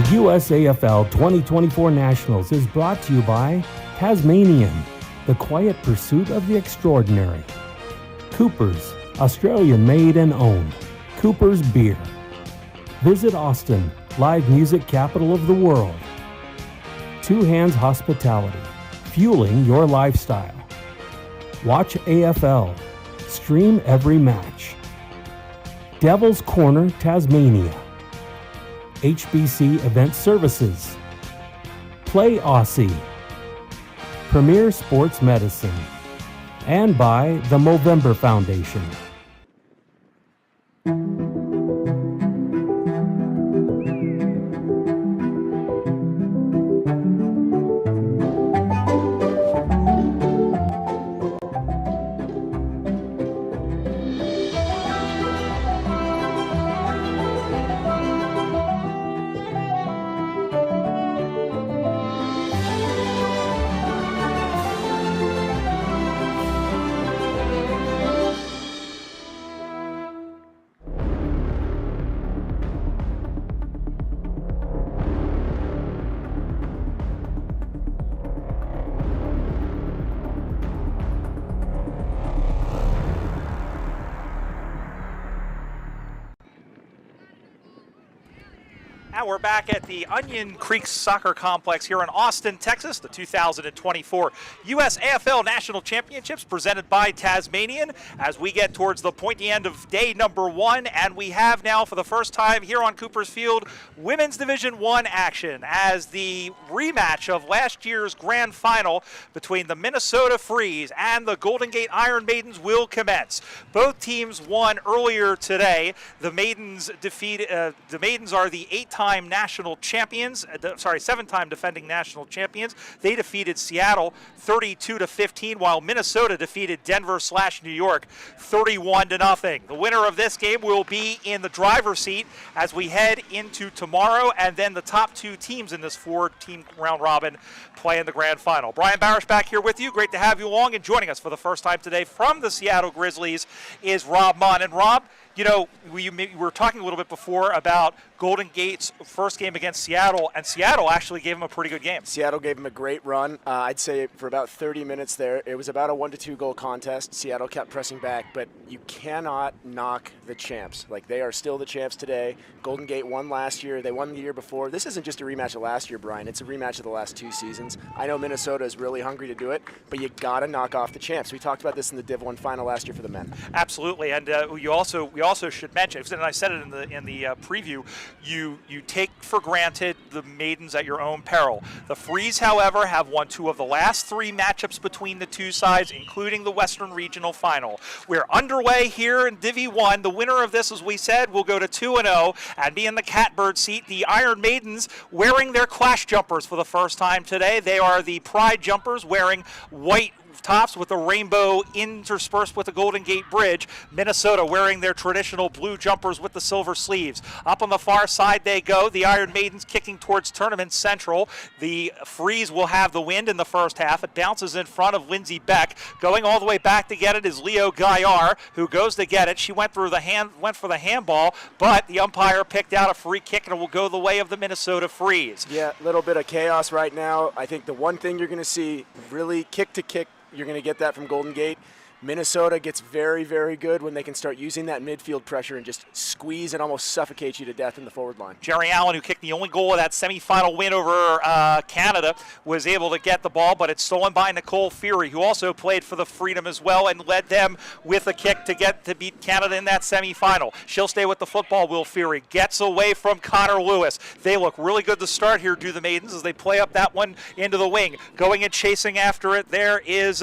USAFL 2024 Nationals is brought to you by Tasmanian, the quiet pursuit of the extraordinary. Cooper's, Australian made and owned. Cooper's Beer. Visit Austin, live music capital of the world. Two Hands Hospitality, fueling your lifestyle. Watch AFL. Stream every match. Devil's Corner, Tasmania. HBC Event Services. Play Aussie. Premier Sports Medicine. And by the Movember Foundation. And we're back at the Onion Creek Soccer Complex here in Austin, Texas, the 2024 USAFL National Championships presented by Tasmanian as we get towards the pointy end of day number one. And we have now, for the first time here on Cooper's Field, Women's Division I action as the rematch of last year's grand final between the Minnesota Freeze and the Golden Gate Iron Maidens will commence. Both teams won earlier today. The Maidens are the seven-time defending national champions. They defeated Seattle 32-15, while Minnesota defeated Denver/New York 31-0. The winner of this game will be in the driver's seat as we head into tomorrow, and then the top two teams in this four-team round robin play in the grand final. Brian Barish back here with you. Great to have you along, and joining us for the first time today from the Seattle Grizzlies is Rob Munn. And Rob, you know, we were talking a little bit before about Golden Gate's first game against Seattle, and Seattle actually gave them a pretty good game. Seattle gave them a great run. I'd say for about 30 minutes there, it was about a 1-2 goal contest. Seattle kept pressing back, but you cannot knock the champs. Like, they are still the champs today. Golden Gate won last year. They won the year before. This isn't just a rematch of last year, Brian. It's a rematch of the last two seasons. I know Minnesota is really hungry to do it, but you got to knock off the champs. We talked about this in the Div 1 final last year for the men. Absolutely, and we also should mention, and I said it in the preview, you take for granted the Maidens at your own peril. The Freeze, however, have won two of the last three matchups between the two sides, including the Western Regional Final. We're underway here in Div 1. The winner of this, as we said, will go to 2-0 and be in the catbird seat. The Iron Maidens wearing their Clash jumpers for the first time today. They are the Pride jumpers wearing white tops with a rainbow interspersed with the Golden Gate Bridge. Minnesota wearing their traditional blue jumpers with the silver sleeves. Up on the far side they go. The Iron Maidens kicking towards Tournament Central. The Freeze will have the wind in the first half. It bounces in front of Lindsay Beck. Going all the way back to get it is Leo Gaillard, who goes to get it. She went for the handball, but the umpire picked out a free kick, and it will go the way of the Minnesota Freeze. Yeah, a little bit of chaos right now. I think the one thing you're going to see, really kick to kick, you're going to get that from Golden Gate. Minnesota gets very, very good when they can start using that midfield pressure and just squeeze and almost suffocate you to death in the forward line. Jerry Allen, who kicked the only goal of that semifinal win over Canada, was able to get the ball, but it's stolen by Nicole Fury, who also played for the Freedom as well and led them with a kick to beat Canada in that semifinal. She'll stay with the football. Will Fury gets away from Connor Lewis. They look really good to start here, do the Maidens, as they play up that one into the wing. Going and chasing after it, there is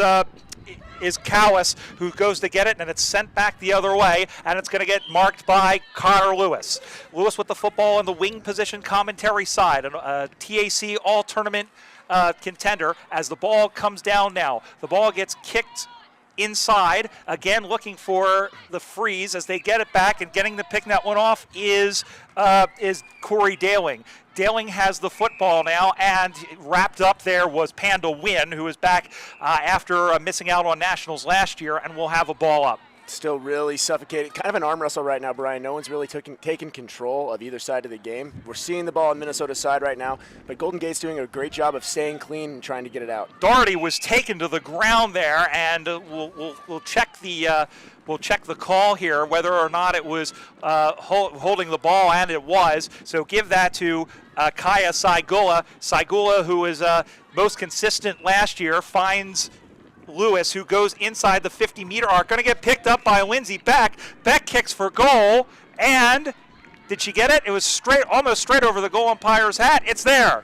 Cowis, who goes to get it, and it's sent back the other way, and it's going to get marked by Connor Lewis. Lewis with the football in the wing position commentary side, a TAC all-tournament contender as the ball comes down now. The ball gets kicked inside, again looking for the Freeze as they get it back, and picking that one off is Corey Daling. Daling has the football now, and wrapped up there was Panda Wynn, who is back after missing out on nationals last year, and will have a ball up. still really suffocating. Kind of an arm wrestle right now, Brian. No one's really taken control of either side of the game. We're seeing the ball on Minnesota's side right now, but Golden Gate's doing a great job of staying clean and trying to get it out. Doherty was taken to the ground there, and we'll check the call here, whether or not it was holding the ball, and it was. So give that to Kaya Saigula. Saigula, who was most consistent last year, finds Lewis, who goes inside the 50-meter arc, going to get picked up by Lindsey Beck. Beck kicks for goal, and did she get it? It was almost straight over the goal umpire's hat. It's there.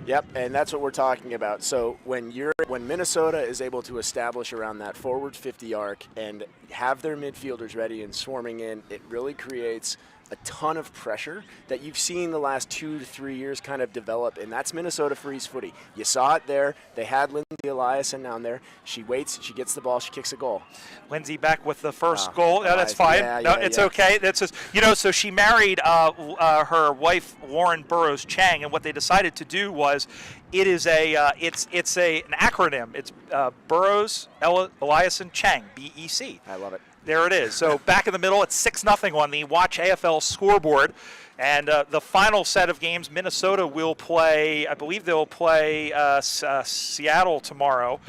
Yep, and that's what we're talking about. So when Minnesota is able to establish around that forward 50 arc and have their midfielders ready and swarming in, it really creates a ton of pressure that you've seen the last 2 to 3 years kind of develop, and that's Minnesota Freeze footy. You saw it there. They had Lindsay Eliason down there. She waits, she gets the ball, she kicks a goal. Lindsay Beck with the first goal. No, that's fine. It's okay. That's just, so she married her wife Lauren Burroughs Chang, and what they decided to do was it is it's an acronym. It's Burroughs Eliason Chang, BEC. I love it. There it is. So back in the middle, it's 6-0 on the Watch AFL scoreboard. And the final set of games, Minnesota will play, I believe they'll play Seattle tomorrow,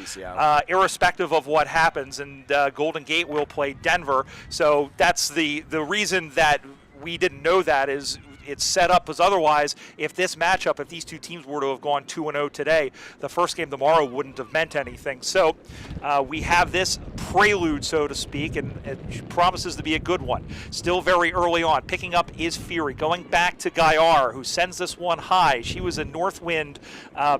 irrespective of what happens. And Golden Gate will play Denver. So that's the reason that we didn't know that is it's set up, because otherwise, if these two teams were to have gone 2-0 today, the first game tomorrow wouldn't have meant anything. So we have this prelude, so to speak, and it promises to be a good one. Still very early on. Picking up is Fury. Going back to Gaillard, who sends this one high. She was a Northwind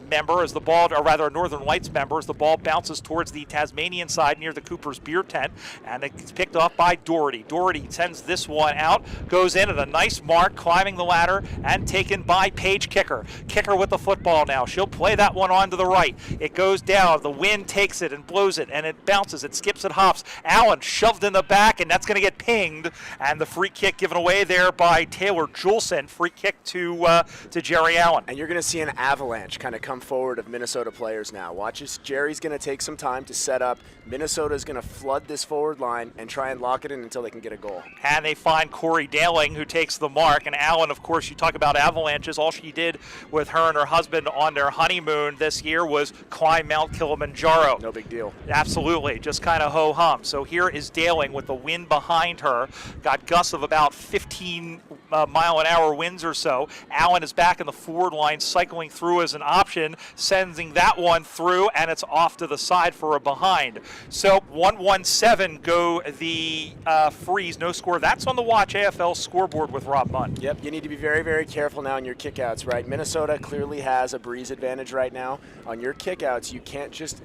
member as the ball, or rather a Northern Lights member, as the ball bounces towards the Tasmanian side near the Cooper's Beer tent, and it's picked off by Doherty. Doherty sends this one out, goes in at a nice mark, climbing the ladder, and taken by Paige Kicker. Kicker with the football now. She'll play that one on to the right. It goes down. The wind takes it and blows it, and it bounces. It skips and hops. Allen shoved in the back, and that's going to get pinged. And the free kick given away there by Taylor Julson. Free kick to Jerry Allen. And you're going to see an avalanche kind of come forward of Minnesota players now. Watch this. Jerry's going to take some time to set up. Minnesota's going to flood this forward line and try and lock it in until they can get a goal. And they find Corey Daling, who takes the mark. And Allen, of course, you talk about avalanches. All she did with her and her husband on their honeymoon this year was climb Mount Kilimanjaro. No big deal. Absolutely. Just kind of ho-hum. So here is Daling with the wind behind her. Got gusts of about 15 mile-an-hour winds or so. Allen is back in the forward line, cycling through as an option, sending that one through, and it's off to the side for a behind. So 1-1-7 go the Freeze. No score. That's on the Watch AFL scoreboard with Rob Munn. Yep, you need to be very, very careful now in your kickouts, right? Minnesota clearly has a breeze advantage right now. On your kickouts, you can't just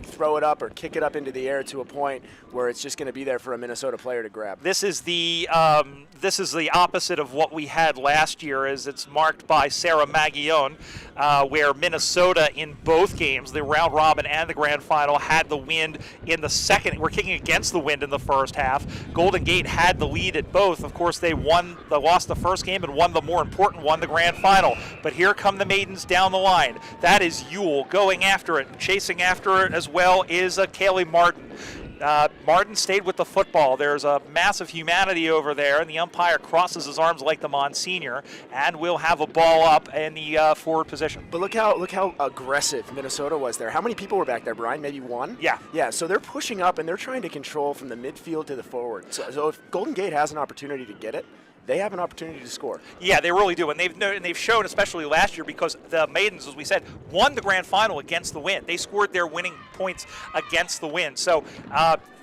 throw it up or kick it up into the air to a point where it's just going to be there for a Minnesota player to grab. This is the opposite of what we had last year, as it's marked by Sarah Maguillon, where Minnesota in both games, the round robin and the grand final, had the wind in the second. We're kicking against the wind in the first half. Golden Gate had the lead at both. Of course, they lost the first game and won the more important one, the grand final. But here come the Maidens down the line. That is Ewell going after it. Chasing after it as well is Kaylee Martin. Martin stayed with the football. There's a massive humanity over there, and the umpire crosses his arms like the Monsignor, and we'll have a ball up in the forward position. But look how aggressive Minnesota was there. How many people were back there, Brian? Maybe one? Yeah. Yeah, so they're pushing up, and they're trying to control from the midfield to the forward. So if Golden Gate has an opportunity to get it, they have an opportunity to score. Yeah, they really do, and they've shown, especially last year, because the Maidens, as we said, won the grand final against the wind. They scored their winning points against the wind. So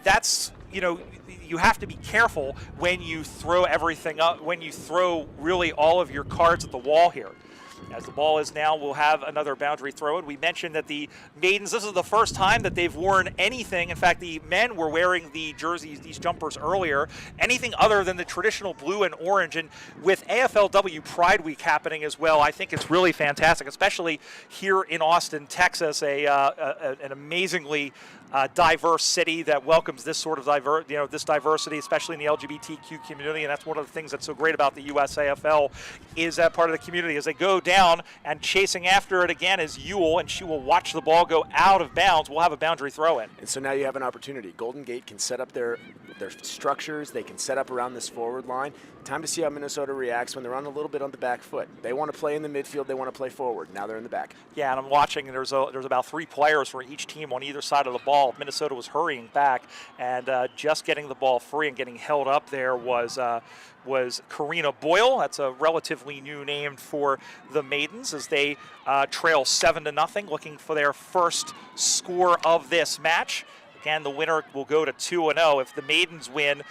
that's, you have to be careful when you throw everything up, when you throw really all of your cards at the wall here. As the ball is now, we'll have another boundary throw in. We mentioned that the Maidens, this is the first time that they've worn anything. In fact, the men were wearing the jerseys, these jumpers earlier, anything other than the traditional blue and orange. And with AFLW Pride Week happening as well, I think it's really fantastic, especially here in Austin, Texas, an amazingly diverse city that welcomes this sort of this diversity, especially in the LGBTQ community, and that's one of the things that's so great about the USAFL is that part of the community. As they go down and chasing after it again is Ewell, and she will watch the ball go out of bounds. We'll have a boundary throw in. And so now you have an opportunity. Golden Gate can set up their structures. They can set up around this forward line. Time to see how Minnesota reacts when they're on a little bit on the back foot. They want to play in the midfield. They want to play forward. Now they're in the back. Yeah, and I'm watching, and there's about 3 players for each team on either side of the ball. Minnesota was hurrying back, and just getting the ball free and getting held up there was Karina Boyle. That's a relatively new name for the Maidens as they trail 7-0, looking for their first score of this match. Again, the winner will go to 2-0. If the Maidens win,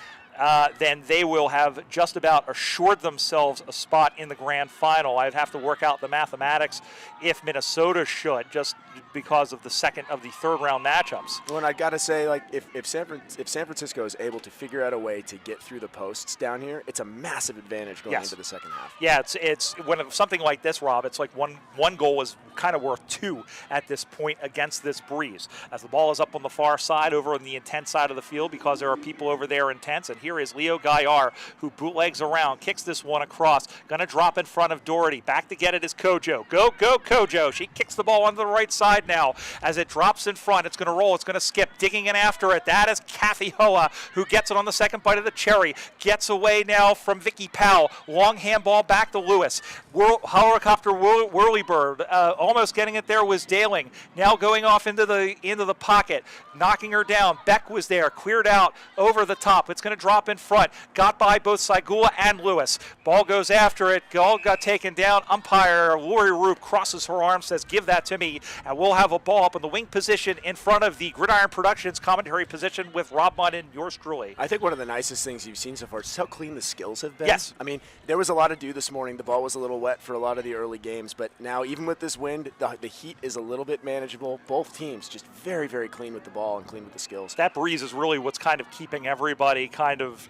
then they will have just about assured themselves a spot in the grand final. I'd have to work out the mathematics if Minnesota should, just because of the third round matchups. Well, and I gotta say, like, if San Francisco is able to figure out a way to get through the posts down here, it's a massive advantage going into the second half. Yeah, it's when something like this, Rob, it's like one goal is kind of worth 2 at this point against this breeze. As the ball is up on the far side, over on the intense side of the field, because there are people over there intense, and here is Leo Gaillard, who bootlegs around, kicks this one across, gonna drop in front of Doherty. Back to get it is Kojo. Go, Kojo. She kicks the ball onto the right side now. As it drops in front, it's gonna roll, it's gonna skip, digging in after it. That is Kathy Hoa, who gets it on the second bite of the cherry. Gets away now from Vicky Powell. Long handball back to Lewis. Helicopter Whirlybird, almost getting it there was Daling. Now going off into the pocket, knocking her down. Beck was there, cleared out over the top. It's gonna drop in front. Got by both Saigula and Lewis. Ball goes after it. Ball got taken down. Umpire Lori Roop crosses her arm, says, "Give that to me." And we'll have a ball up in the wing position in front of the Gridiron Productions commentary position with Rob Mudd and yours truly. I think one of the nicest things you've seen so far is how clean the skills have been. Yes. I mean, there was a lot to do this morning. The ball was a little wet for a lot of the early games, but now even with this wind, the heat is a little bit manageable. Both teams just very, very clean with the ball and clean with the skills. That breeze is really what's kind of keeping everybody kind of,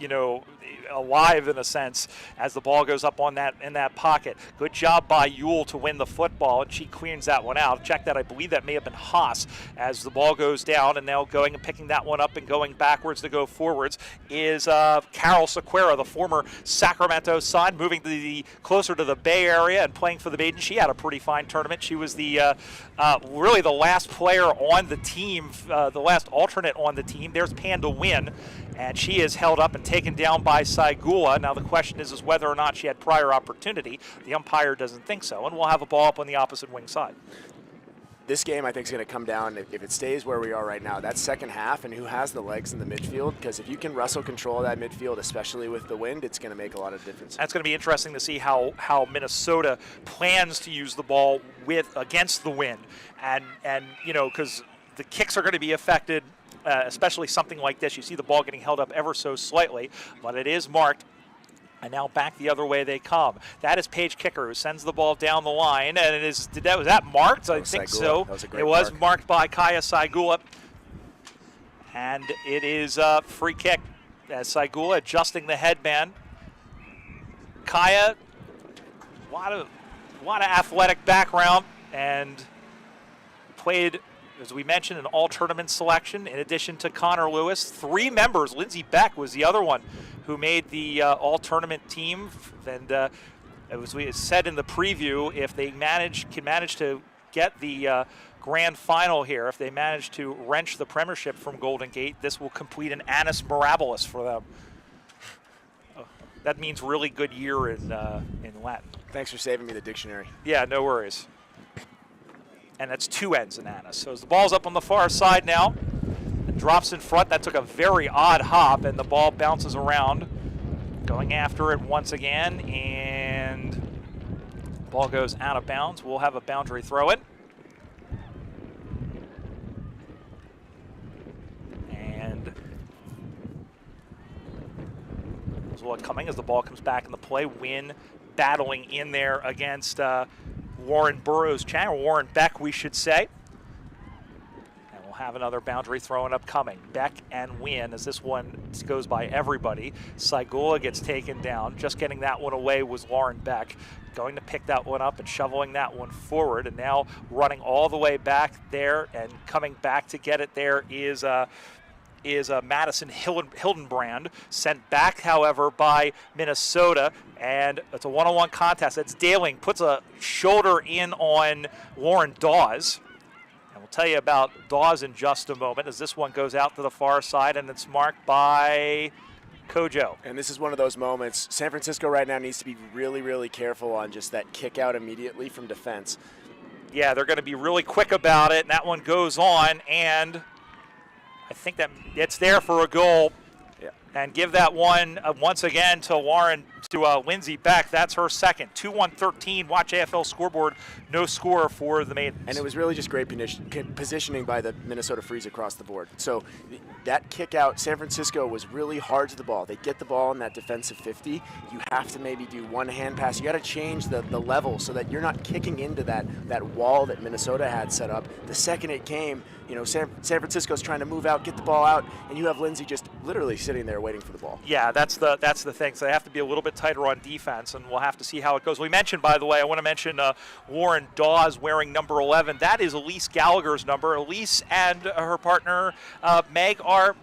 alive in a sense as the ball goes up in that pocket. Good job by Ewell to win the football, and she cleans that one out. Check that. I believe that may have been Haas as the ball goes down, and now going and picking that one up and going backwards to go forwards is Carol Sequeira, the former Sacramento Sun, moving to closer to the Bay Area and playing for the Maidens. She had a pretty fine tournament. She was really the last player on the team, the last alternate on the team. There's Panda Wynn, and she is held up and taken down by Saigula. Now the question is whether or not she had prior opportunity. The umpire doesn't think so, and we'll have a ball up on the opposite wing side. This game, I think, is going to come down, if it stays where we are right now, that second half and who has the legs in the midfield, because if you can wrestle control of that midfield, especially with the wind, it's going to make a lot of difference. That's going to be interesting to see how Minnesota plans to use the ball against the wind. And because the kicks are going to be affected, especially something like this. You see the ball getting held up ever so slightly, but it is marked. And now back the other way they come. That is Paige Kicker, who sends the ball down the line. And was that marked? I think so. It was marked by Kaya Saigula. And it is a free kick as Saigula adjusting the headband. Kaya, a lot of athletic background, and played, as we mentioned, an all-tournament selection in addition to Connor Lewis. 3 members, Lindsey Beck was the other one, who made the all-tournament team. And as we said in the preview, if they can manage to get the grand final here, if they manage to wrench the premiership from Golden Gate, this will complete an annus mirabilis for them. That means really good year in Latin. Thanks for saving me the dictionary. Yeah, no worries. And that's 2 ends in annus. So as the ball's up on the far side now, it drops in front. That took a very odd hop, and the ball bounces around. Going after it once again, and the ball goes out of bounds. We'll have a boundary throw in. And this is what coming as the ball comes back in the play. Wynn battling in there against Warren Beck, we should say. And we'll We'll have another boundary thrown up coming. Beck and Wynn as this one goes by everybody. Saigula gets taken down. Just getting that one away was Lauren Beck. Going to pick that one up and shoveling that one forward, and now running all the way back there and coming back to get it there is Madison Hildenbrand, sent back, however, by Minnesota, and it's a one-on-one contest. It's Daling, puts a shoulder in on Lauren Dawes. And we'll tell you about Dawes in just a moment as this one goes out to the far side, and it's marked by Kojo. And this is one of those moments. San Francisco right now needs to be really, really careful on just that kick out immediately from defense. Yeah, they're going to be really quick about it, and that one goes on, and I think that it's there for a goal. Yeah. And give that one once again to Lindsay Beck. That's her second. 2-1-13. Watch AFL scoreboard. No score for the Maidens. And it was really just great positioning by the Minnesota Freeze across the board. So that kick out, San Francisco was really hard to the ball. They get the ball in that defensive 50. You have to maybe do one hand pass. You got to change the level so that you're not kicking into that wall that Minnesota had set up. The second it came, San Francisco's trying to move out, get the ball out, and you have Lindsay just literally sitting there waiting for the ball. Yeah, that's the thing. So they have to be a little bit tighter on defense, and we'll have to see how it goes. We mentioned, by the way, I want to mention Lauren Dawes wearing number 11. That is Elise Gallagher's number. Elise and her partner Meg are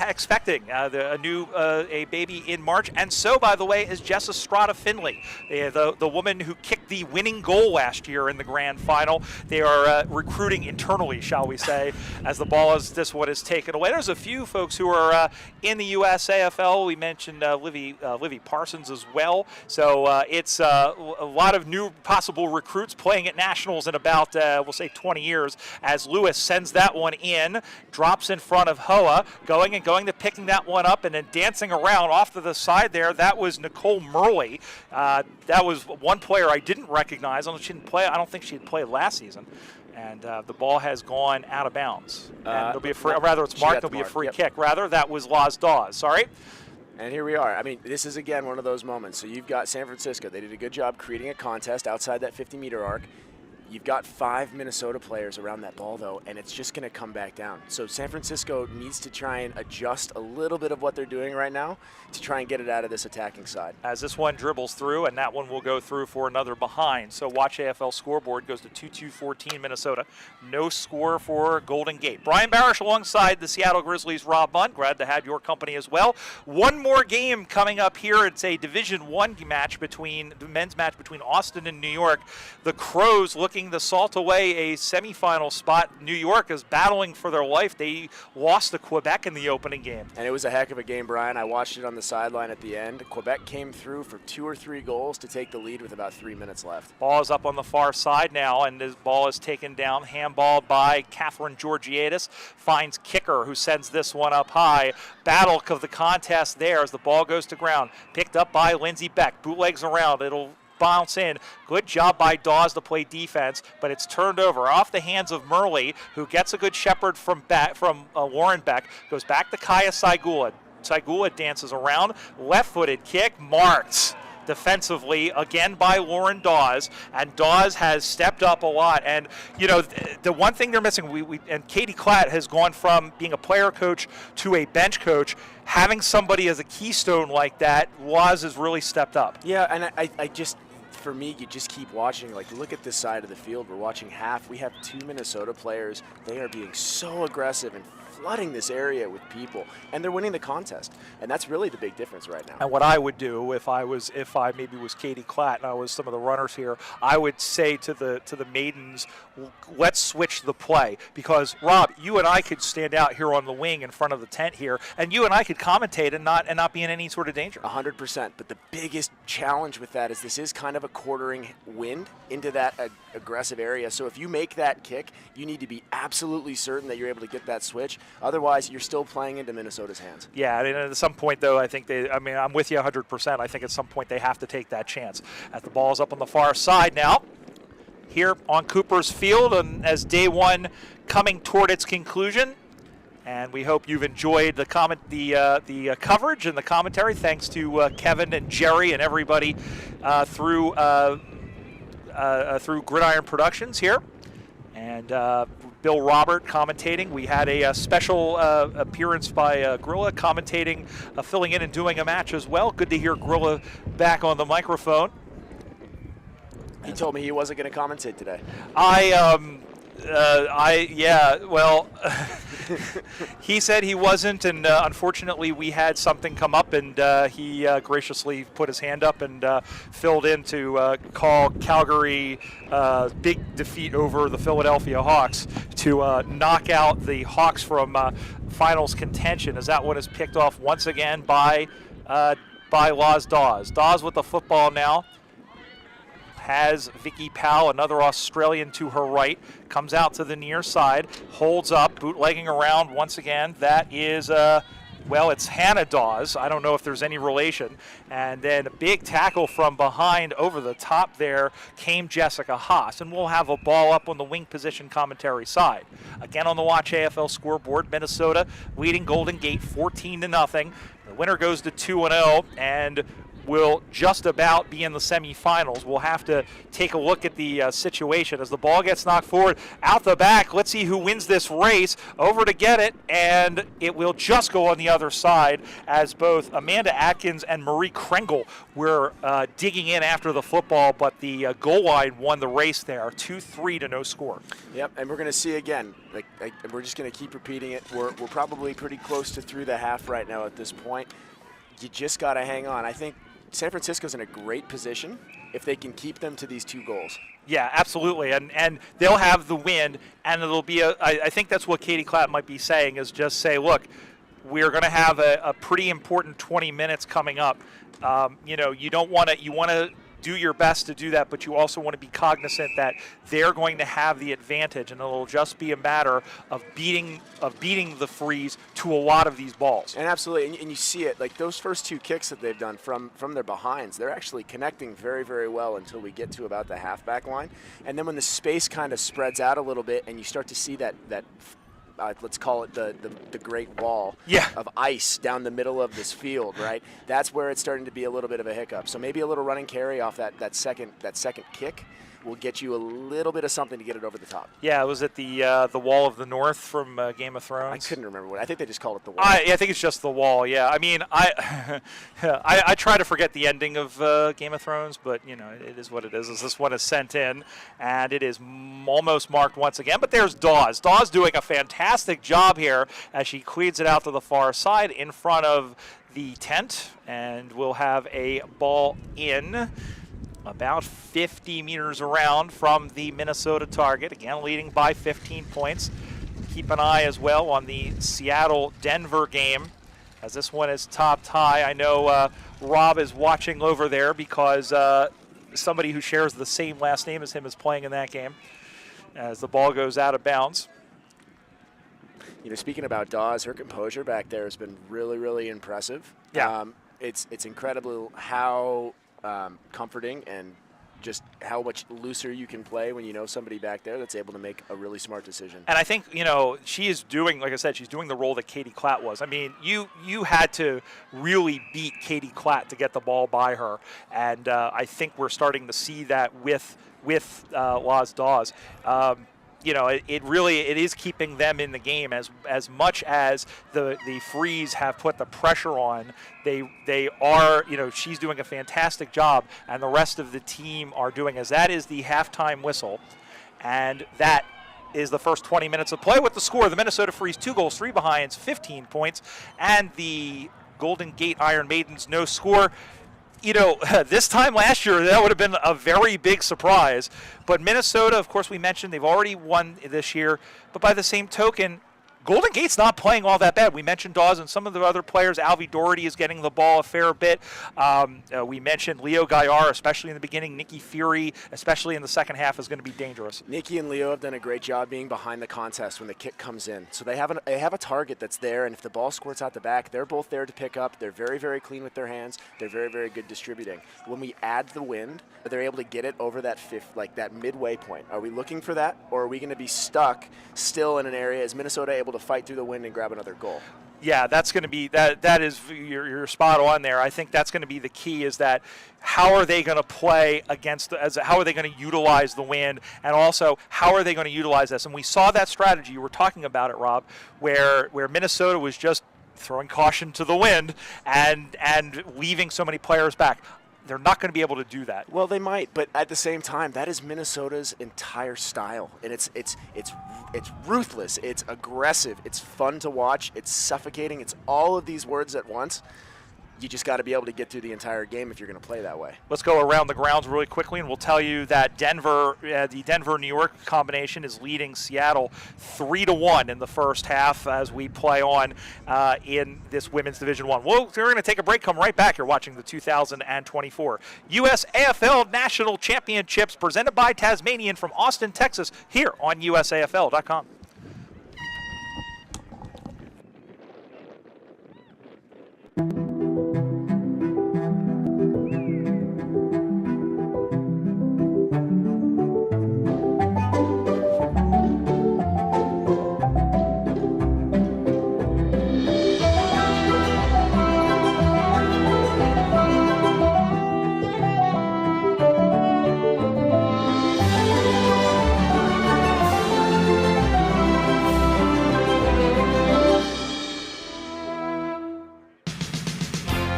expecting a baby in March, and so, by the way, is Jess Estrada Finley, the woman who kicked the winning goal last year in the grand final. They are recruiting internally, shall we say, as the ball this one is taken away. There's a few folks who are in the USAFL. We mentioned Livy Parsons as well. So it's a lot of new possible recruits playing at nationals in about, we'll say 20 years, as Lewis sends that one in, drops in front of Hoa, going to picking that one up and then dancing around off to the side there. That was Nicole Murley. That was one player I didn't recognize. I don't think she had played last season. And the ball has gone out of bounds. And it'll be it's marked. It'll be a free kick. Rather, that was Las Dawes. Sorry. And here we are. I mean, this is, again, one of those moments. So you've got San Francisco. They did a good job creating a contest outside that 50-meter arc. You've got 5 Minnesota players around that ball, though, and it's just going to come back down. So San Francisco needs to try and adjust a little bit of what they're doing right now to try and get it out of this attacking side. As this one dribbles through, and that one will go through for another behind. So watch AFL scoreboard goes to 2-2-14 Minnesota. No score for Golden Gate. Brian Barish alongside the Seattle Grizzlies' Rob Munn. Glad to have your company as well. One more game coming up here. It's a Division I match the men's match between Austin and New York. The Crows looking to salt away a semifinal spot. New York is battling for their life. They lost to Quebec in the opening game. And it was a heck of a game, Brian. I watched it on the sideline at the end. Quebec came through for 2 or 3 goals to take the lead with about 3 minutes left. Ball is up on the far side now, and this ball is taken down. Handball by Catherine Georgiadis. Finds kicker, who sends this one up high. Battle of the contest there as the ball goes to ground. Picked up by Lindsay Beck. Bootlegs around. It'll bounce in. Good job by Dawes to play defense, but it's turned over off the hands of Murley, who gets a good shepherd from Lauren Beck. Goes back to Kaya Saigula. Saigula dances around. Left-footed kick. Marked defensively again by Lauren Dawes, and Dawes has stepped up a lot. And the one thing they're missing, and Katie Klatt has gone from being a player coach to a bench coach. Having somebody as a keystone like that, Laz has really stepped up. Yeah, and I just, for me, you just keep watching. Like, look at this side of the field. We're watching half. We have 2 Minnesota players. They are being so aggressive and flooding this area with people, and they're winning the contest, and that's really the big difference right now. And what I would do if I maybe was Katie Klatt and I was some of the runners here, I would say to the Maidens, let's switch the play, because Rob, you and I could stand out here on the wing in front of the tent here, and you and I could commentate and not be in any sort of danger. 100%. But the biggest challenge with that is this is kind of a quartering wind into that aggressive area. So if you make that kick, you need to be absolutely certain that you're able to get that switch. Otherwise, you're still playing into Minnesota's hands. Yeah, and at some point, though, I'm with you 100%. I think at some point they have to take that chance. As the ball's up on the far side now, here on Cooper's Field, and as day one coming toward its conclusion. And we hope you've enjoyed the coverage and the commentary. Thanks to Kevin and Jerry and everybody through Gridiron Productions here. And Bill Robert commentating. We had a special appearance by Grilla commentating, filling in and doing a match as well. Good to hear Grilla back on the microphone. He told me he wasn't going to commentate today. Well, he said he wasn't, and unfortunately we had something come up, and he graciously put his hand up and filled in to call Calgary big defeat over the Philadelphia Hawks to knock out the Hawks from finals contention, as that one is picked off once again by Loz Dawes. Dawes with the football now. Has Vicky Powell, another Australian, to her right, comes out to the near side, holds up, bootlegging around once again. That is, it's Hannah Dawes. I don't know if there's any relation. And then a big tackle from behind over the top there came Jessica Haas. And we'll have a ball up on the wing position commentary side. Again on the Watch AFL scoreboard, Minnesota leading Golden Gate 14-0. The winner goes to 2-0, and will just about be in the semifinals. We'll have to take a look at the situation as the ball gets knocked forward out the back. Let's see who wins this race. Over to get it, and it will just go on the other side as both Amanda Atkins and Marie Krengle were digging in after the football, but the goal line won the race there, 2-3 to no score. Yep, and we're going to see again, we're just going to keep repeating it. We're probably pretty close to through the half right now at this point. You just got to hang on. I think San Francisco's in a great position if they can keep them to these 2 goals. Yeah, absolutely, and they'll have the win, and it'll be I think that's what Katie Klatt might be saying, is just say, look, we're going to have a pretty important 20 minutes coming up. You want to do your best to do that, but you also want to be cognizant that they're going to have the advantage, and it'll just be a matter of beating the Freeze to a lot of these balls. And absolutely, and you see it, like those first 2 kicks that they've done from their behinds, they're actually connecting very, very well until we get to about the halfback line. And then when the space kind of spreads out a little bit and you start to see that let's call it the Great Wall of ice down the middle of this field, right? That's where it's starting to be a little bit of a hiccup. So maybe a little run and carry off that second kick will get you a little bit of something to get it over the top. Yeah, it was at the Wall of the North from Game of Thrones. I couldn't remember what. I think they just called it the Wall. I think it's just the Wall. Yeah, I mean, I try to forget the ending of Game of Thrones, but it is what it is. As this one is sent in, and it is almost marked once again. But there's Dawes. Dawes doing a fantastic job here as she cleans it out to the far side in front of the tent, and we'll have a ball in about 50 meters around from the Minnesota target, again leading by 15 points. Keep an eye as well on the Seattle-Denver game, as this one is topped high. I know Rob is watching over there because somebody who shares the same last name as him is playing in that game as the ball goes out of bounds. Speaking about Dawes, her composure back there has been really, really impressive. Yeah. It's incredible how comforting and just how much looser you can play when you know somebody back there that's able to make a really smart decision. And I think, she is doing, like I said, she's doing the role that Katie Klatt was. I mean, you had to really beat Katie Klatt to get the ball by her, and I think we're starting to see that with Loz Dawes. It is keeping them in the game as much as the Freeze have put the pressure on. They are, she's doing a fantastic job, and the rest of the team are doing as that is the halftime whistle, and that is the first 20 minutes of play with the score. The Minnesota Freeze 2 goals, 3 behinds, 15 points, and the Golden Gate Iron Maidens no score. This time last year, that would have been a very big surprise. But Minnesota, of course, we mentioned they've already won this year. But by the same token, Golden Gate's not playing all that bad. We mentioned Dawes and some of the other players. Alvy Doherty is getting the ball a fair bit. We mentioned Leo Gaillard, especially in the beginning. Nikki Fury, especially in the second half, is going to be dangerous. Nikki and Leo have done a great job being behind the contest when the kick comes in. So they have a target that's there, and if the ball squirts out the back, they're both there to pick up. They're very, very clean with their hands. They're very, very good distributing. When we add the wind, they're able to get it over that that midway point. Are we looking for that, or are we going to be stuck still in an area? Is Minnesota able to fight through the wind and grab another goal? Yeah, that's going to be that is you're spot on there. I think that's going to be the key, is that how are they going to play against how are they going to utilize the wind, and also how are they going to utilize this? And we saw that strategy. You were talking about it, Rob, where Minnesota was just throwing caution to the wind and leaving so many players back. They're not going to be able to do that. Well, they might, but at the same time, that is Minnesota's entire style, and it's ruthless, it's aggressive, it's fun to watch, it's suffocating, it's all of these words at once. You just got to be able to get through the entire game if you're going to play that way. Let's go around the grounds really quickly, and we'll tell you that the Denver-New York combination is leading Seattle 3-1 in the first half as we play on in this Women's Division I. We're going to take a break, come right back. You're watching the 2024 USAFL National Championships presented by Tasmanian from Austin, Texas, here on USAFL.com.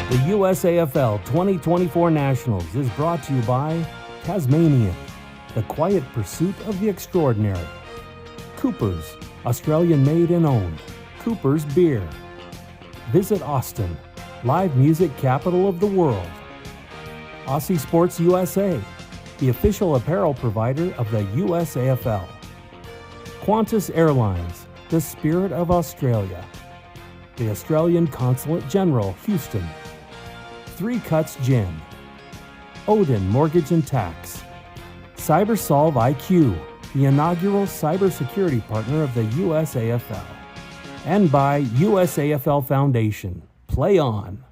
The USAFL 2024 Nationals is brought to you by Tasmanian, the quiet pursuit of the extraordinary. Coopers, Australian made and owned. Coopers Beer. Visit Austin, live music capital of the world. Aussie Sports USA, the official apparel provider of the USAFL. Qantas Airlines, the spirit of Australia. The Australian Consulate General, Houston. Three Cuts Gin. Odin Mortgage and Tax. CyberSolve IQ, the inaugural cybersecurity partner of the USAFL. And by USAFL Foundation. Play on.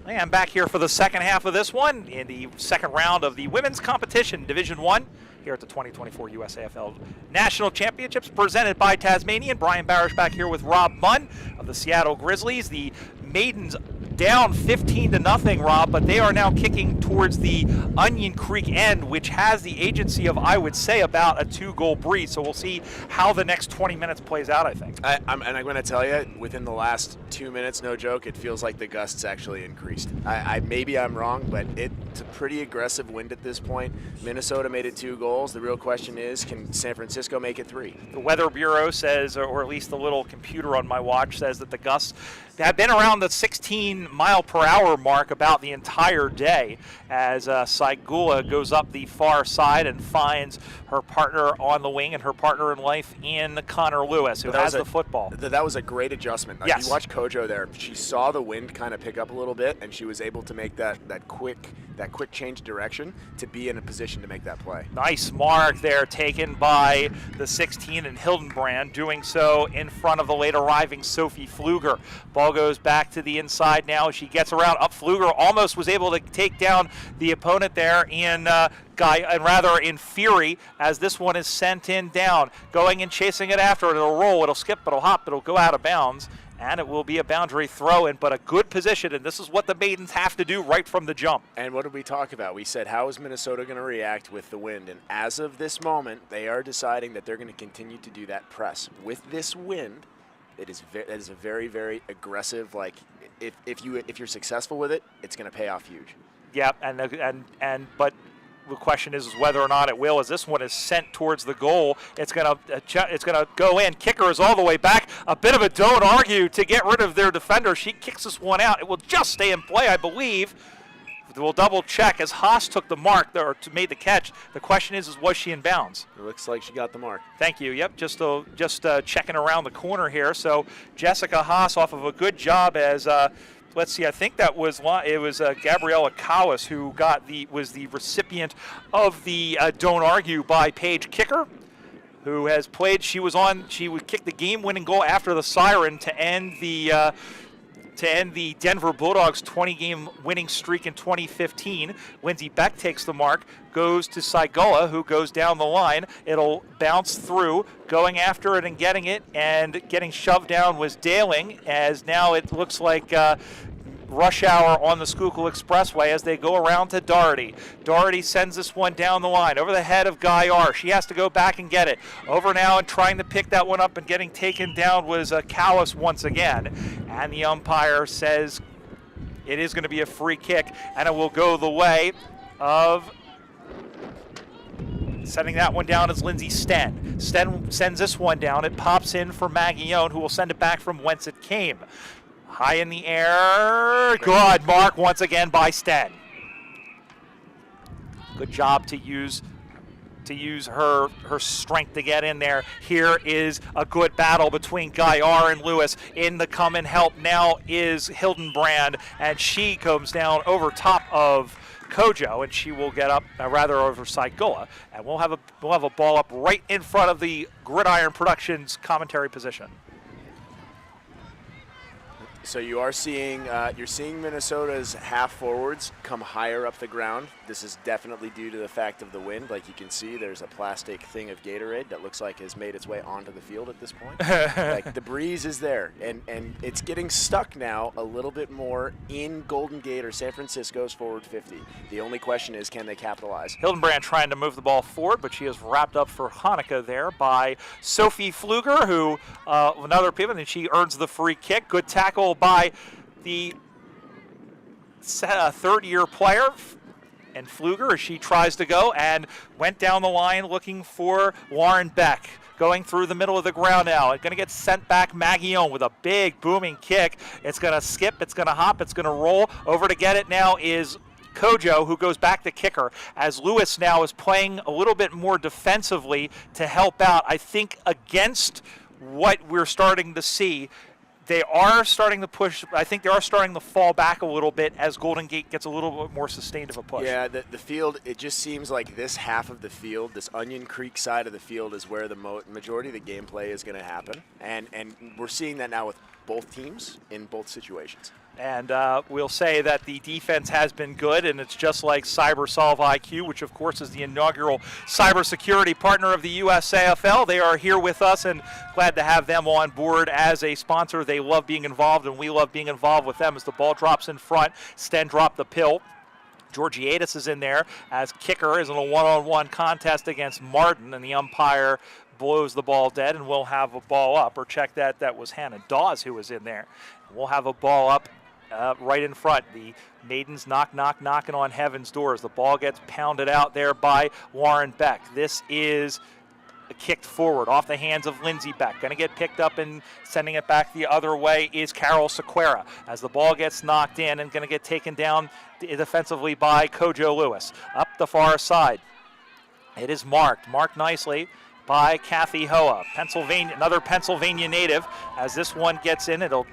And back here for the second half of this one in the second round of the women's competition, Division 1, here at the 2024 USAFL National Championships, presented by Tasmanian. Brian Barish back here with Rob Munn of the Seattle Grizzlies. The Maidens down 15-0, Rob, but they are now kicking towards the Onion Creek end, which has the agency of, I would say, about a 2-goal breeze. So we'll see how the next 20 minutes plays out, I think. I'm going to tell you, within the last 2 minutes, no joke, it feels like the gusts actually increased. Maybe I'm wrong, but it's a pretty aggressive wind at this point. Minnesota made it 2 goals. The real question is, can San Francisco make it 3? The Weather Bureau says, or at least the little computer on my watch says, that the gusts have been around the 16-mile-per-hour mark about the entire day as Saigula goes up the far side and finds her partner on the wing and her partner in life in Connor Lewis, who has the football. That was a great adjustment. Yes. You watch Kojo there. She saw the wind kind of pick up a little bit, and she was able to make that quick change direction to be in a position to make that play. Nice mark there taken by the 16 and Hildenbrand, doing so in front of the late arriving Sophie Pfluger. Ball goes back to the inside now. She gets around up. Pfluger almost was able to take down the opponent there in in fury, as this one is sent in down. Going and chasing it after it. It'll roll, it'll skip, it'll hop, it'll go out of bounds. And it will be a boundary throw-in, but a good position, and this is what the Maidens have to do right from the jump. And what did we talk about? We said, how is Minnesota going to react with the wind? And as of this moment, they are deciding that they're going to continue to do that press. With this wind, that is a very, very aggressive, like, if you're successful with it, it's going to pay off huge. Yeah, but the question is whether or not it will. As this one is sent towards the goal, it's gonna go in. Kicker is all the way back. A bit of a don't argue to get rid of their defender. She kicks this one out. It will just stay in play, I believe. We'll double check as Haas took the mark there, or made the catch. The question is was she in bounds? It looks like she got the mark. Thank you. Yep, just checking around the corner here. So Jessica Haas off of a good job as. Let's see. I think that was Gabriella Kawas who was the recipient of the "Don't Argue" by Paige Kicker, who has played. She would kick the game-winning goal after the siren to end the Denver Bulldogs' 20-game winning streak in 2015. Lindsay Beck takes the mark, goes to Saigula, who goes down the line. It'll bounce through, going after it and getting shoved down was Daling, as now it looks like rush hour on the Schuylkill Expressway as they go around to Doherty. Doherty sends this one down the line over the head of Guy R. She has to go back and get it. Over now and trying to pick that one up and getting taken down was Callis once again. And the umpire says it is going to be a free kick, and it will go the way of sending that one down is Lindsay Sten. Sten sends this one down. It pops in for Maggione, who will send it back from whence it came. High in the air. Good mark once again by Sten. Good job to use her strength to get in there. Here is a good battle between Guy R. and Lewis. In the come and help now is Hildenbrand, and she comes down over top of Kojo, and she will get up, over Saigula, and we'll have a ball up right in front of the Gridiron Productions commentary position. So you are seeing Minnesota's half forwards come higher up the ground. This is definitely due to the fact of the wind. Like you can see, there's a plastic thing of Gatorade that looks like has made its way onto the field at this point. Like the breeze is there, and it's getting stuck now a little bit more in Golden Gate or San Francisco's forward 50. The only question is, can they capitalize? Hildenbrand trying to move the ball forward, but she is wrapped up for Hanukkah there by Sophie Pfluger, who another pivot, and she earns the free kick. Good tackle by the third-year player, and Pfluger, as she tries to go, and went down the line looking for Lauren Beck. Going through the middle of the ground now. It's going to get sent back. Maggione with a big booming kick. It's going to skip, it's going to hop, it's going to roll. Over to get it now is Kojo, who goes back to kicker, as Lewis now is playing a little bit more defensively to help out. I think against what we're starting to see, they are starting to push. I think they are starting to fall back a little bit as Golden Gate gets a little bit more sustained of a push. Yeah, the field, it just seems like this half of the field, this Onion Creek side of the field is where the majority of the gameplay is going to happen. And we're seeing that now with both teams in both situations. And we'll say that the defense has been good, and it's just like CyberSolve IQ, which, of course, is the inaugural cybersecurity partner of the USAFL. They are here with us, and glad to have them on board as a sponsor. They love being involved, and we love being involved with them as the ball drops in front. Sten dropped the pill. Georgiadis is in there as kicker is in a one-on-one contest against Martin, and the umpire blows the ball dead, and we'll have a ball up. Or check that, that was Hannah Dawes who was in there. We'll have a ball up right in front. The Maidens knocking on heaven's doors. The ball gets pounded out there by Lauren Beck. This is kicked forward off the hands of Lindsay Beck. Going to get picked up and sending it back the other way is Carol Sequeira as the ball gets knocked in and going to get taken down defensively by Kojo Lewis. Up the far side. It is marked nicely by Kathy Hoa. Another Pennsylvania native. As this one gets in, it'll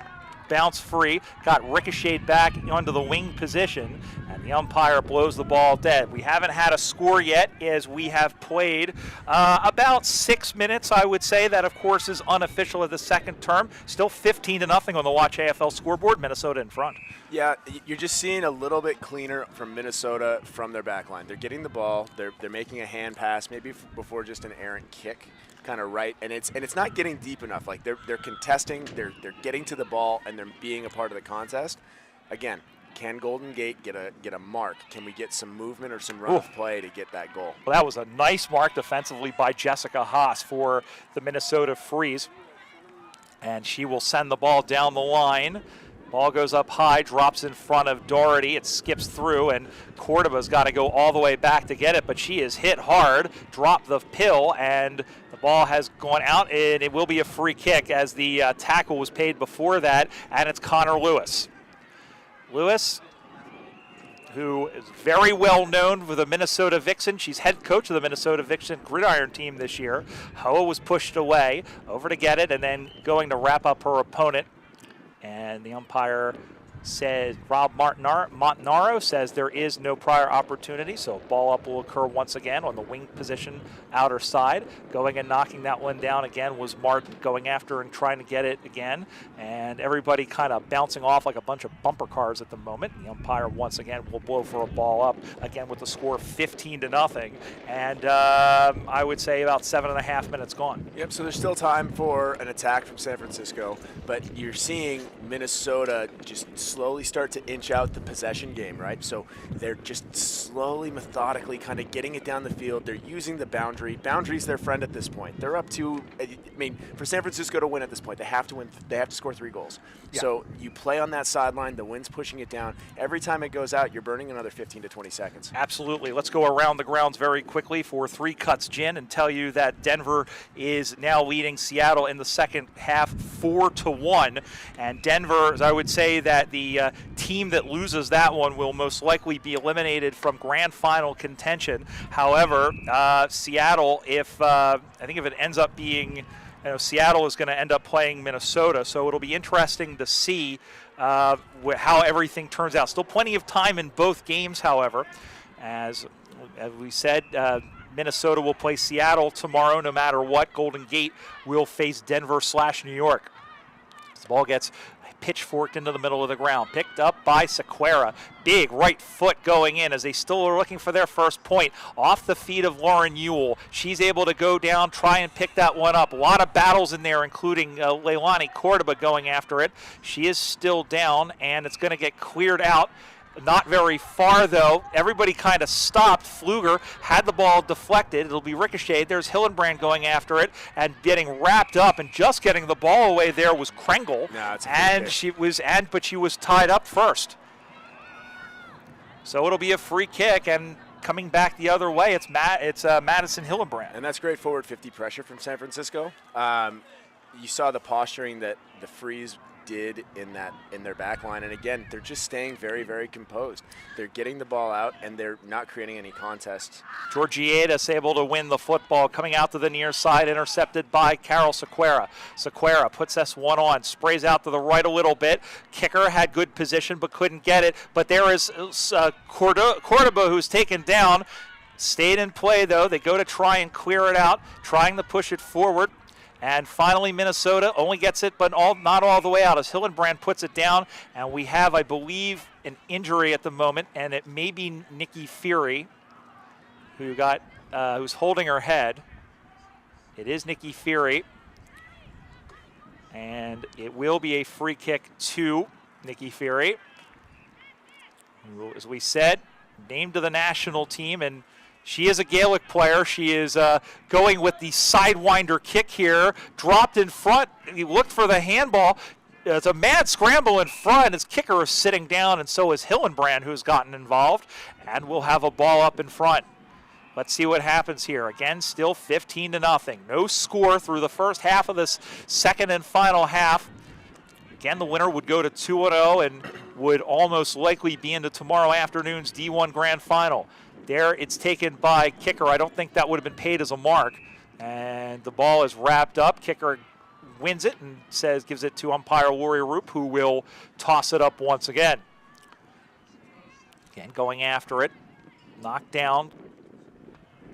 bounce free, got ricocheted back onto the wing position, and the umpire blows the ball dead. We haven't had a score yet as we have played about 6 minutes, I would say. That, of course, is unofficial of the second term. Still 15-0 on the Watch AFL scoreboard. Minnesota in front. Yeah, you're just seeing a little bit cleaner from Minnesota from their back line. They're getting the ball. They're making a hand pass, maybe before just an errant kick. Kind of right, and it's not getting deep enough. Like they're contesting, they're getting to the ball, and they're being a part of the contest. Again, can Golden Gate get a mark? Can we get some movement or some run of play to get that goal? Well, that was a nice mark defensively by Jessica Haas for the Minnesota Freeze, and she will send the ball down the line. Ball goes up high, drops in front of Doherty. It skips through, and Cordoba's got to go all the way back to get it, but she is hit hard, dropped the pill, and the ball has gone out, and it will be a free kick as the tackle was paid before that, and it's Connor Lewis. Lewis, who is very well known for the Minnesota Vixen. She's head coach of the Minnesota Vixen gridiron team this year. Hoa was pushed away, over to get it, and then going to wrap up her opponent. And the umpire says, Rob Montanaro says there is no prior opportunity, so ball up will occur once again on the wing position outer side. Going and knocking that one down again was Martin, going after and trying to get it again. And everybody kind of bouncing off like a bunch of bumper cars at the moment. The umpire once again will blow for a ball up, again with the score 15-0. And I would say about 7.5 minutes gone. Yep, so there's still time for an attack from San Francisco, but you're seeing Minnesota just slowly start to inch out the possession game, right? So they're just slowly, methodically kind of getting it down the field. They're using the boundary. Boundary's their friend at this point. They're up to, I mean, for San Francisco to win at this point, they have to win. They have to score 3 goals. Yeah. So you play on that sideline. The wind's pushing it down. Every time it goes out, you're burning another 15 to 20 seconds. Absolutely. Let's go around the grounds very quickly for 3 Cuts Gin and tell you that Denver is now leading Seattle in the second half 4-1. And Denver, I would say that the team that loses that one will most likely be eliminated from grand final contention. However, Seattle, I think if it ends up being, Seattle is going to end up playing Minnesota, so it'll be interesting to see how everything turns out. Still plenty of time in both games, however. As we said, Minnesota will play Seattle tomorrow no matter what. Golden Gate will face Denver/New York. The ball gets pitchforked into the middle of the ground, picked up by Sequeira. Big right foot going in as they still are looking for their first point. Off the feet of Lauren Ewell. She's able to go down, try and pick that one up. A lot of battles in there, including Leilani Cordoba going after it. She is still down, and it's going to get cleared out. Not very far, though. Everybody kind of stopped. Pfluger had the ball deflected. It'll be ricocheted. There's Hillenbrand going after it and getting wrapped up, and just getting the ball away there was Krengle. But she was tied up first. So it'll be a free kick, and coming back the other way, it's Madison Hillenbrand. And that's great forward 50 pressure from San Francisco. You saw the posturing that the Freeze did in their back line, and again, they're just staying very, very composed. They're getting the ball out, and they're not creating any contests. Georgiadis able to win the football, coming out to the near side, intercepted by Carol Sequeira. Sequeira puts this one on, sprays out to the right a little bit. Kicker had good position but couldn't get it, but there is Cordoba, who's taken down. Stayed in play, though. They go to try and clear it out, trying to push it forward. And finally, Minnesota only gets it, but not all the way out as Hillenbrand puts it down. And we have, I believe, an injury at the moment, and it may be Nikki Fury, who's holding her head. It is Nikki Fury. And it will be a free kick to Nikki Fury. As we said, named to the national team, and she is a Gaelic player. She is going with the sidewinder kick here. Dropped in front. He looked for the handball. It's a mad scramble in front. His kicker is sitting down, and so is Hillenbrand, who's gotten involved. And we'll have a ball up in front. Let's see what happens here. Again, still 15-0. No score through the first half of this second and final half. Again, the winner would go to 2-0 and would almost likely be into tomorrow afternoon's D1 Grand Final. There, it's taken by kicker. I don't think that would have been paid as a mark. And the ball is wrapped up. Kicker wins it and gives it to umpire Lori Roop, who will toss it up once again. Again, going after it. Knocked down.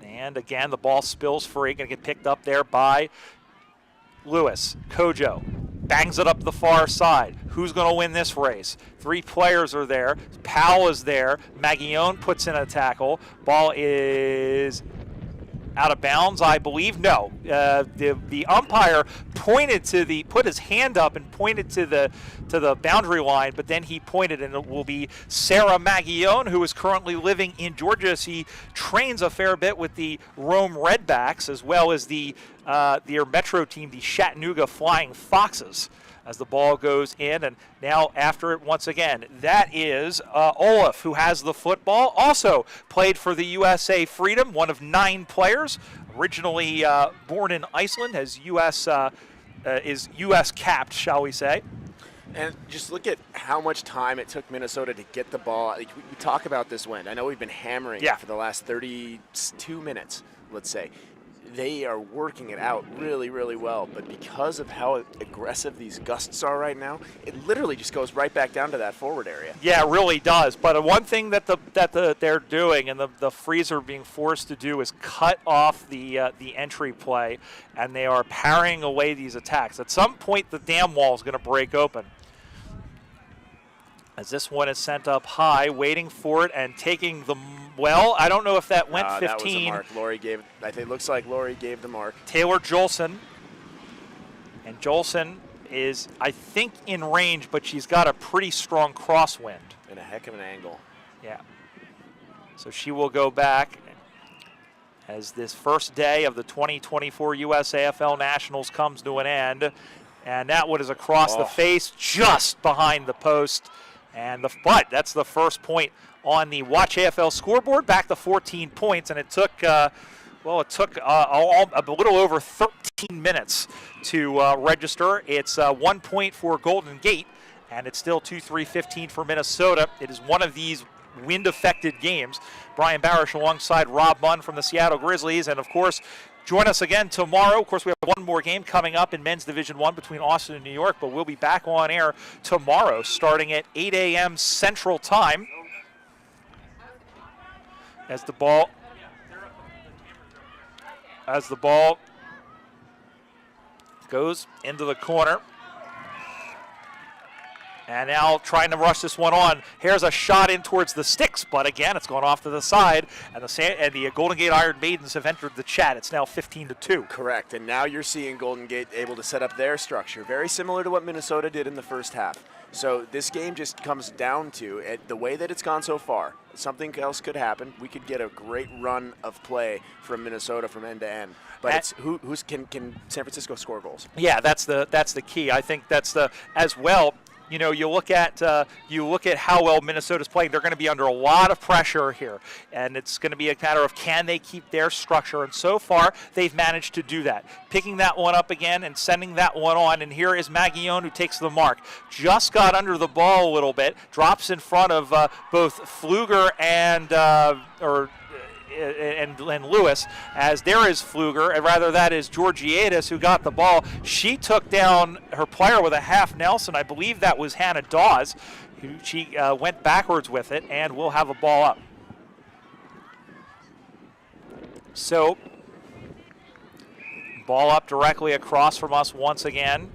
And again, the ball spills free. Going to get picked up there by Lewis. Kojo bangs it up the far side. Who's going to win this race? 3 players are there. Powell is there. Maguillon puts in a tackle. Ball is out of bounds, I believe. No, the umpire put his hand up and pointed to the boundary line, but then he pointed, and it will be Sarah Maguillon, who is currently living in Georgia. She trains a fair bit with the Rome Redbacks, as well as their Metro team, the Chattanooga Flying Foxes, as the ball goes in. And now after it once again, that is Olaf, who has the football. Also played for the USA Freedom, one of 9 players. Originally born in Iceland, is U.S. capped, shall we say. And just look at how much time it took Minnesota to get the ball. Like, we talk about this wind. I know we've been hammering it for the last 32 minutes, let's say. They are working it out really, really well. But because of how aggressive these gusts are right now, it literally just goes right back down to that forward area. Yeah, it really does. But one thing that they're doing, and the Freeze are being forced to do, is cut off the entry play, and they are parrying away these attacks. At some point, the dam wall is going to break open. As this one is sent up high, waiting for it and taking the, well, I don't know if that went 15. That was a mark. Lori gave, I think it looks like Lori gave the mark. Taylor Jolson. And Jolson is, I think, in range, but she's got a pretty strong crosswind. And a heck of an angle. Yeah. So she will go back as this first day of the 2024 USAFL Nationals comes to an end. And that one is across the face, just behind the post. But that's the first point on the Watch AFL scoreboard, back to 14 points, and it took a little over 13 minutes to register. It's 1 point for Golden Gate, and it's still 2-3-15 for Minnesota. It is one of these wind-affected games. Brian Barish alongside Rob Munn from the Seattle Grizzlies, and of course, join us again tomorrow. Of course, we have one more game coming up in Men's Division I between Austin and New York, but we'll be back on air tomorrow starting at 8 a.m. Central Time. As the ball goes into the corner. And now trying to rush this one on. Here's a shot in towards the sticks, but again, it's gone off to the side. And the Golden Gate Iron Maidens have entered the chat. It's now 15-2. Correct. And now you're seeing Golden Gate able to set up their structure, very similar to what Minnesota did in the first half. So this game just comes down to the way that it's gone so far. Something else could happen. We could get a great run of play from Minnesota from end to end. But it's can San Francisco score goals? Yeah, that's the key. I think that's as well. You know, you look at how well Minnesota's playing. They're going to be under a lot of pressure here, and it's going to be a matter of can they keep their structure. And so far, they've managed to do that. Picking that one up again and sending that one on. And here is Maguillon who takes the mark. Just got under the ball a little bit. Drops in front of both Pfluger and Lewis, as there is Pfluger, and rather that is Georgiadis who got the ball. She took down her player with a half Nelson. I believe that was Hannah Dawes. She went backwards with it, and we'll have a ball up. So Ball up directly across from us once again.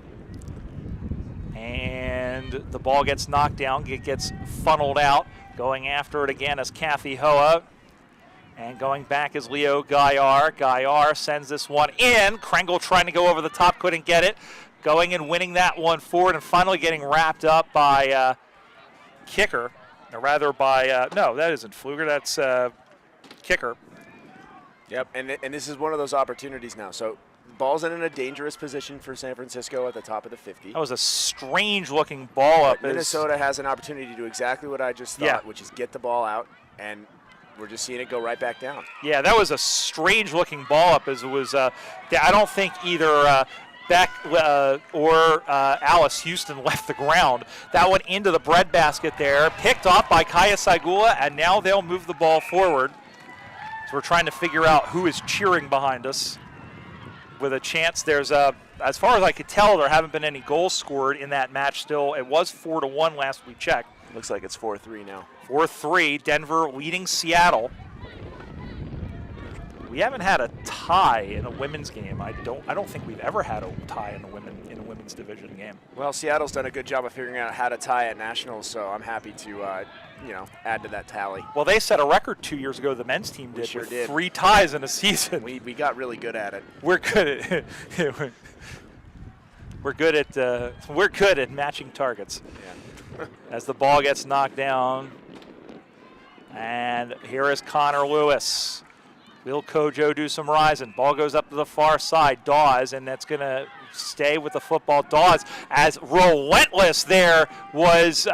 And the ball gets knocked down, it gets funneled out. Going after it again is Kathy Hoa. And going back is Leo Gaillard. Gaillard sends this one in. Krengle trying to go over the top, couldn't get it. Going and winning that one forward and finally getting wrapped up by Kicker. Or rather by, no, that isn't Pfluger, that's Kicker. Yep, and this is one of those opportunities now. So ball's in a dangerous position for San Francisco at the top of the 50. That was a strange-looking ball up. Minnesota has an opportunity to do exactly what I just thought, which is get the ball out, and we're just seeing it go right back down. Yeah, that was a strange-looking ball up. As it was, I don't think either Beck or Alice Houston left the ground. That went into the breadbasket there, picked off by Kaya Saigula, and now they'll move the ball forward. So we're trying to figure out who is cheering behind us. With a chance, there's as far as I could tell, there haven't been any goals scored in that match still. It was 4-1 last we checked. Looks like it's 4-3 now. 4-3, Denver leading Seattle. We haven't had a tie in a women's game. I don't think we've ever had a tie in a women's division game. Well, Seattle's done a good job of figuring out how to tie at nationals, so I'm happy to add to that tally. Well, they set a record 2 years ago. The men's team did. We sure did. 3 ties in a season. We got really good at it. We're good at we're good at matching targets. Yeah. As the ball gets knocked down, and here is Connor Lewis. Will Kojo do some rising? Ball goes up to the far side. Dawes, and that's going to stay with the football. Dawes, as relentless there was.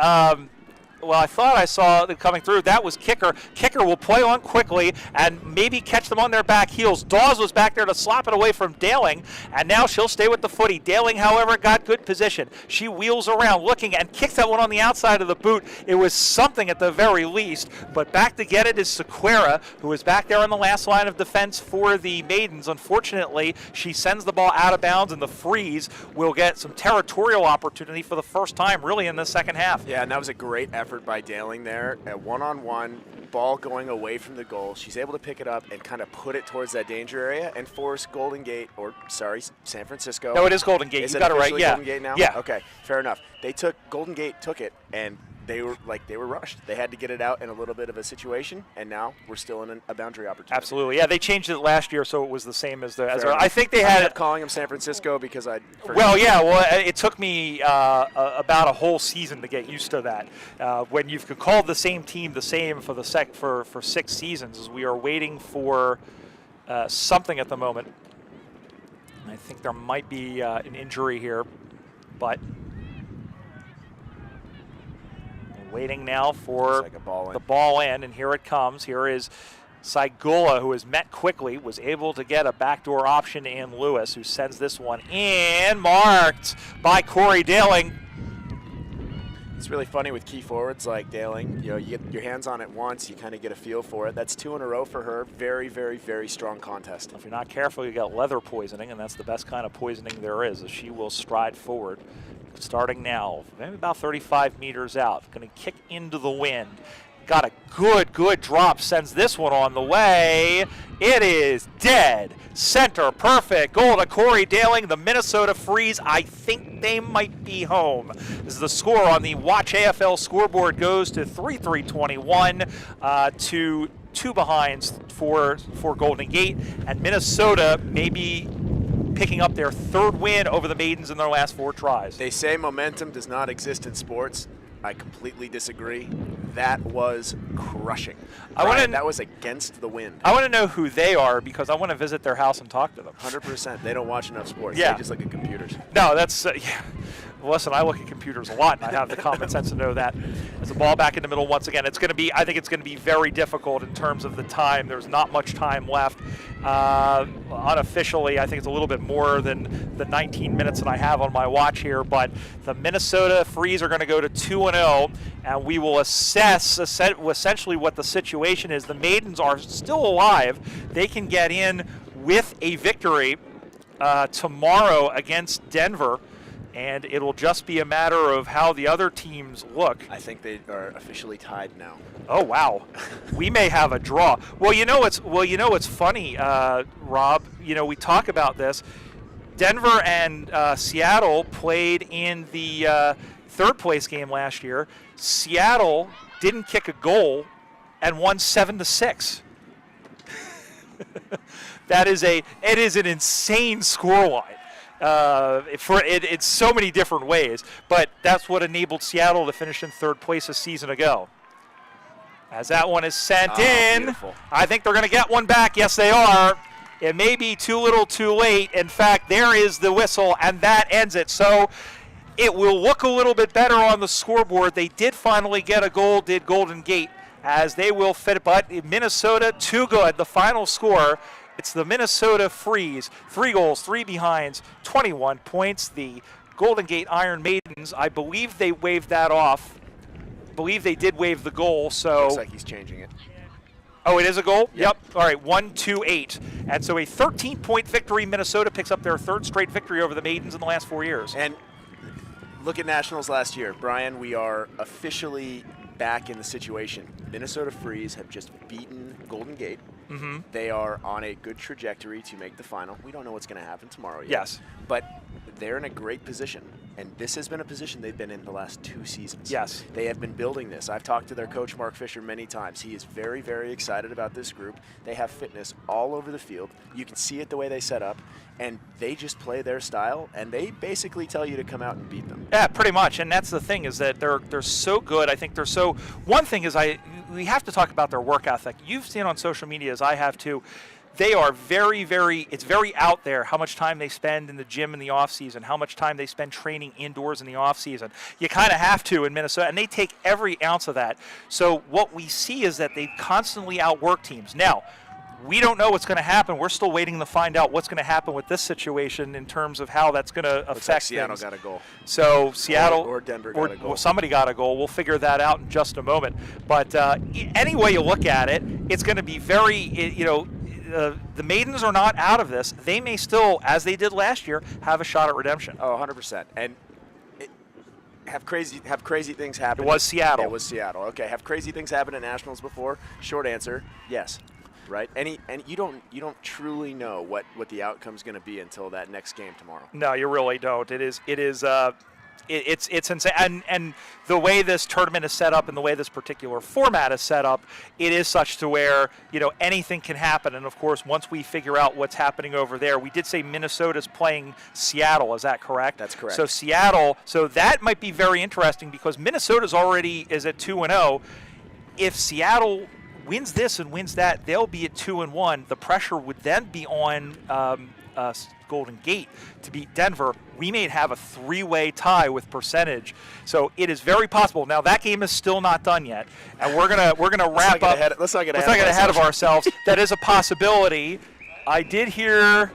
Well, I thought I saw it coming through. That was Kicker. Kicker will play on quickly and maybe catch them on their back heels. Dawes was back there to slap it away from Daling, and now she'll stay with the footy. Daling, however, got good position. She wheels around looking and kicks that one on the outside of the boot. It was something at the very least, but back to get it is Sequeira, who is back there on the last line of defense for the Maidens. Unfortunately, she sends the ball out of bounds, and the Freeze will get some territorial opportunity for the first time, really, in the second half. Yeah, and that was a great effort by Daling there. A one-on-one, ball going away from the goal. She's able to pick it up and kind of put it towards that danger area and force San Francisco. No, it is Golden Gate. Is you it got it right. officially Yeah. Golden Gate now? Yeah. Okay, fair enough. Golden Gate took it, and they were rushed. They had to get it out in a little bit of a situation, and now we're still in a boundary opportunity. Absolutely. Yeah, they changed it last year, so it was the same as I think they had. I kept calling them San Francisco because I. Well, yeah. Well, it took me about a whole season to get used to that. When you've called the same team the same for 6 seasons, as we are waiting for something at the moment. I think there might be an injury here, but. Waiting now for the ball in, and here it comes. Here is Saigula, who has met quickly, was able to get a backdoor option in Lewis, who sends this one in, marked by Corey Daling. It's really funny with key forwards like Daling. You get your hands on it once, you kind of get a feel for it. That's 2 in a row for her. Very, very, very strong contest. If you're not careful, you got leather poisoning, and that's the best kind of poisoning there is, as she will stride forward. Starting now, maybe about 35 meters out. Going to kick into the wind. Got a good drop. Sends this one on the way. It is dead center. Perfect. Goal to Corey Daling. The Minnesota Freeze. I think they might be home. This is the score on the Watch AFL scoreboard. Goes to 3-3-21 to 2 behinds for Golden Gate. And Minnesota maybe picking up their 3rd win over the Maidens in their last 4 tries. They say momentum does not exist in sports. I completely disagree. That was crushing. That was against the wind. I want to know who they are because I want to visit their house and talk to them. 100%. They don't watch enough sports. Yeah. They just look at computers. No, that's yeah. Listen, I look at computers a lot, and I have the common sense to know that. As the ball back in the middle once again, I think it's going to be very difficult in terms of the time. There's not much time left. Unofficially, I think it's a little bit more than the 19 minutes that I have on my watch here, but the Minnesota Freeze are going to go to 2-0, and we will assess essentially what the situation is. The Maidens are still alive. They can get in with a victory tomorrow against Denver. And it'll just be a matter of how the other teams look. I think they are officially tied now. Oh wow, we may have a draw. Well, you know what's funny, Rob. We talk about this. Denver and Seattle played in the third place game last year. Seattle didn't kick a goal and won 7-6. It is an insane scoreline. It's so many different ways, but that's what enabled Seattle to finish in third place a season ago. As that one is sent in, beautiful. I think they're going to get one back. Yes, they are. It may be too little too late. In fact, there is the whistle, and that ends it. So it will look a little bit better on the scoreboard. They did finally get a goal, did Golden Gate, as they will fit. But Minnesota, too good. The final score, it's the Minnesota Freeze. 3 goals, 3 behinds, 21 points. The Golden Gate Iron Maidens, I believe they waved that off. I believe they did waive the goal, so. Looks like he's changing it. Oh, it is a goal? Yep. All right, 1-2-8. And so a 13-point victory. Minnesota picks up their third straight victory over the Maidens in the last 4 years. And look at Nationals last year. Brian, we are officially back in the situation. Minnesota Freeze have just beaten Golden Gate. Mm-hmm. They are on a good trajectory to make the final. We don't know what's going to happen tomorrow yet. Yes. But they're in a great position. And this has been a position they've been in the last 2 seasons. Yes. They have been building this. I've talked to their coach, Mark Fisher, many times. He is very, very excited about this group. They have fitness all over the field. You can see it the way they set up. And they just play their style, and they basically tell you to come out and beat them. Yeah, pretty much. And that's the thing, is that they're so good. I think they're so. One thing is we have to talk about their work ethic. You've seen on social media, as I have too. They are very, very, it's very out there how much time they spend in the gym in the off season, how much time they spend training indoors in the off season. You kind of have to in Minnesota, and they take every ounce of that. So what we see is that they constantly outwork teams. Now, we don't know what's going to happen. We're still waiting to find out what's going to happen with this situation in terms of how that's going to affect Looks like Seattle things. got a goal. So Seattle or Denver got a goal. Somebody got a goal. We'll figure that out in just a moment. But any way you look at it, it's going to be very, the Maidens are not out of this. They may still, as they did last year, have a shot at redemption. Oh, 100%. And have crazy things happen. It was Seattle. It was Seattle. Okay. Have crazy things happen at Nationals before? Short answer, yes. Right? And you don't truly know what the outcome's going to be until that next game tomorrow. No, you really don't. It's insane. And the way this tournament is set up and the way this particular format is set up, it is such to where, anything can happen. And of course, once we figure out what's happening over there, we did say Minnesota's playing Seattle. Is that correct? That's correct. So Seattle, that might be very interesting because Minnesota's already is at 2-0. If Seattle wins this and wins that, they'll be at 2-1. The pressure would then be on Golden Gate to beat Denver. We may have a 3-way tie with percentage, so it is very possible. Now that game is still not done yet, and we're gonna wrap up. Let's not get ahead of ourselves. That is a possibility. I did hear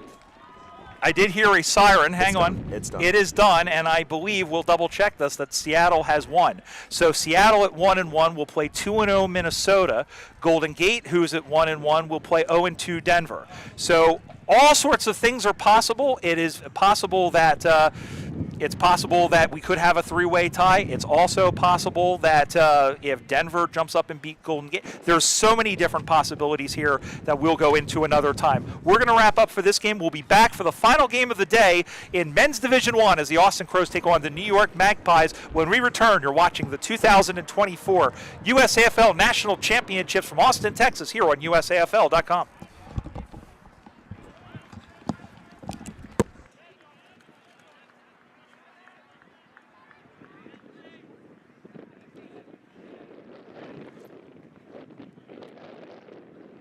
a siren. Hang on. It's done. It is done, and I believe we'll double check this, that Seattle has won. So Seattle at 1-1 will play 2-0 Minnesota. Golden Gate, who's at 1-1, will play 0-2 Denver. So all sorts of things are possible. It is possible that we could have a 3-way tie. It's also possible that if Denver jumps up and beat Golden Gate, there's so many different possibilities here that we'll go into another time. We're going to wrap up for this game. We'll be back for the final game of the day in Men's Division 1 as the Austin Crows take on the New York Magpies. When we return, you're watching the 2024 USAFL National Championships from Austin, Texas, here on USAFL.com.